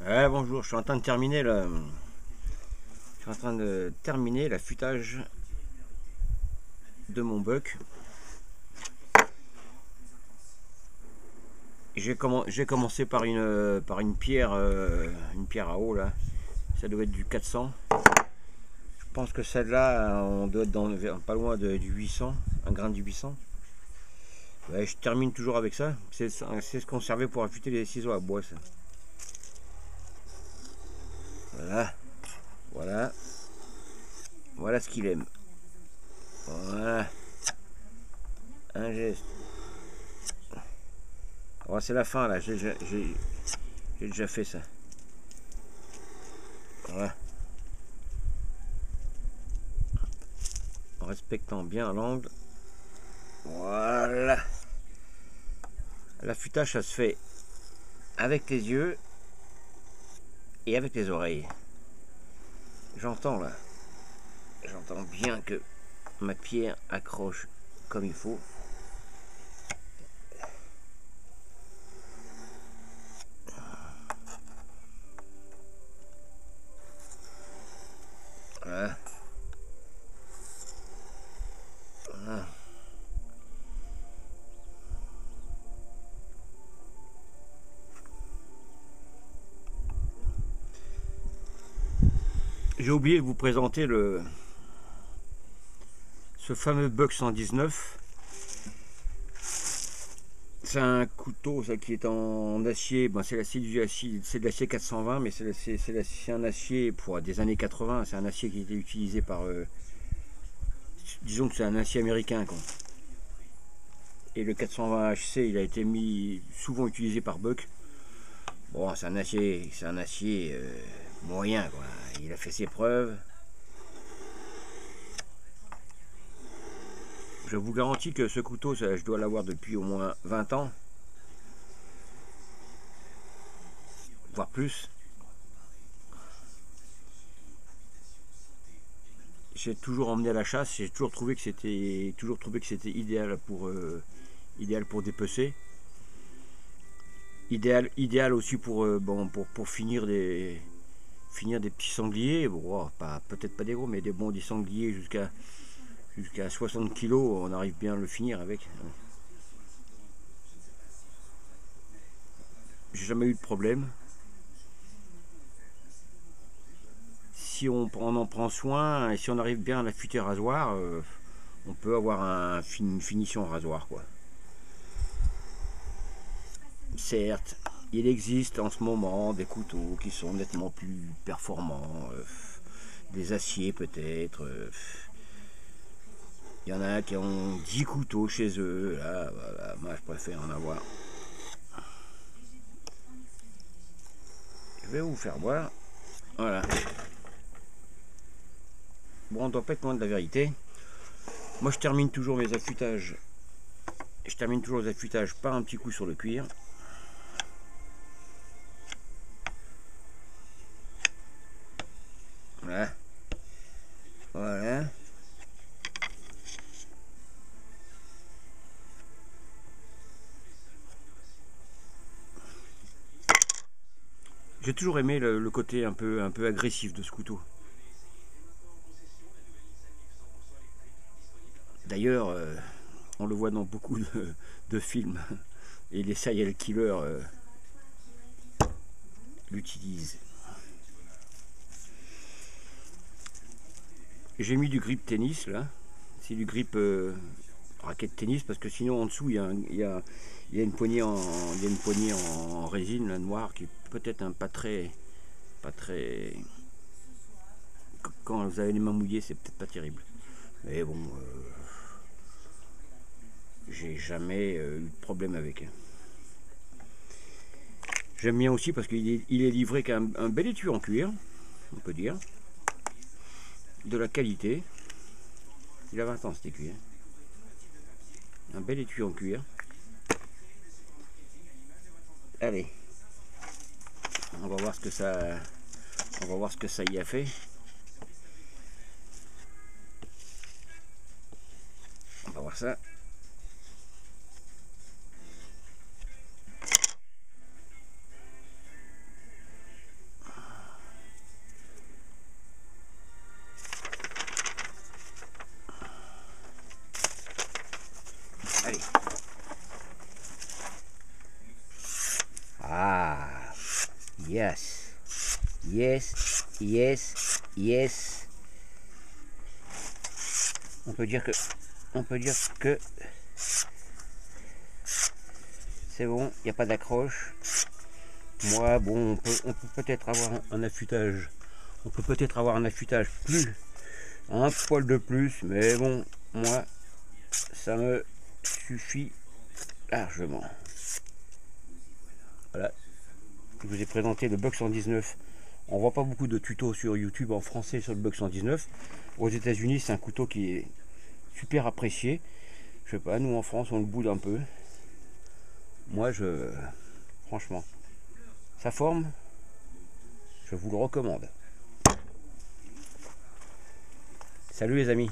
Bonjour, je suis en train de terminer l'affûtage de mon buck. J'ai commencé par une pierre à eau là. Ça doit être du 400. Je pense que celle-là, on doit être pas loin du 800, un grain du 800. Ouais, je termine toujours avec ça. C'est ce qu'on servait pour affûter les ciseaux à bois, ça. Voilà, voilà, voilà ce qu'il aime. Voilà, un geste. Oh, c'est la fin là, j'ai déjà fait ça. Voilà. En respectant bien l'angle. Voilà. L'affûtage, ça se fait avec les yeux et avec les oreilles. J'entends là. J'entends bien que ma pierre accroche comme il faut. Voilà. Voilà. J'ai oublié de vous présenter ce fameux Buck 119. C'est un couteau ça, qui est en acier. Bon, c'est de l'acier 420, mais c'est un acier pour des années 80. C'est un acier qui était utilisé par, disons que c'est un acier américain, quoi. Et le 420 HC, il a été souvent utilisé par Buck. Bon, c'est un acier moyen, quoi. Il a fait ses preuves. Je vous garantis que ce couteau, ça, je dois l'avoir depuis au moins 20 ans. Voire plus. J'ai toujours emmené à la chasse, j'ai toujours trouvé que c'était idéal pour dépecer. Idéal aussi pour, pour finir des petits sangliers. Bon, peut-être pas des gros, mais des sangliers jusqu'à 60 kg, on arrive bien à le finir avec. J'ai jamais eu de problème. Si on en prend soin et si on arrive bien à l'affûter rasoir, on peut avoir une finition rasoir, quoi. Certes, il existe en ce moment des couteaux qui sont nettement plus performants, des aciers peut-être. Il y en a qui ont 10 couteaux chez eux. Là, voilà, moi je préfère en avoir. Je vais vous faire voir. Voilà. Bon, on doit pas être loin de la vérité. Moi je termine toujours mes affûtages. Je termine toujours les affûtages par un petit coup sur le cuir. Voilà. Voilà. J'ai toujours aimé le côté un peu agressif de ce couteau. D'ailleurs, on le voit dans beaucoup de films. Et les serial killers l'utilisent. J'ai mis du grip tennis là. C'est du grip raquette tennis parce que sinon en dessous il y a une poignée en résine là, noire qui est peut-être pas très. Quand vous avez les mains mouillées, c'est peut-être pas terrible. Mais bon, j'ai jamais eu de problème avec. J'aime bien aussi parce qu'il est livré qu'un bel étui en cuir, on peut dire. De la qualité. Il a 20 ans cet étui. Un bel étui en cuir. Allez. On va voir ce que ça y a fait. On va voir ça. Yes. Yes. Yes. Yes. On peut dire que c'est bon, il n'y a pas d'accroche. Moi, bon, on peut peut-être avoir un affûtage. On peut peut-être avoir un affûtage plus, un poil de plus, mais bon, moi, ça me suffit largement. Voilà, je vous ai présenté le Buck 119. On voit pas beaucoup de tutos sur YouTube en français sur le Buck 119. Aux États-Unis, c'est un couteau qui est super apprécié. Je sais pas, nous en France, on le boude un peu. Moi, franchement, sa forme, je vous le recommande. Salut les amis.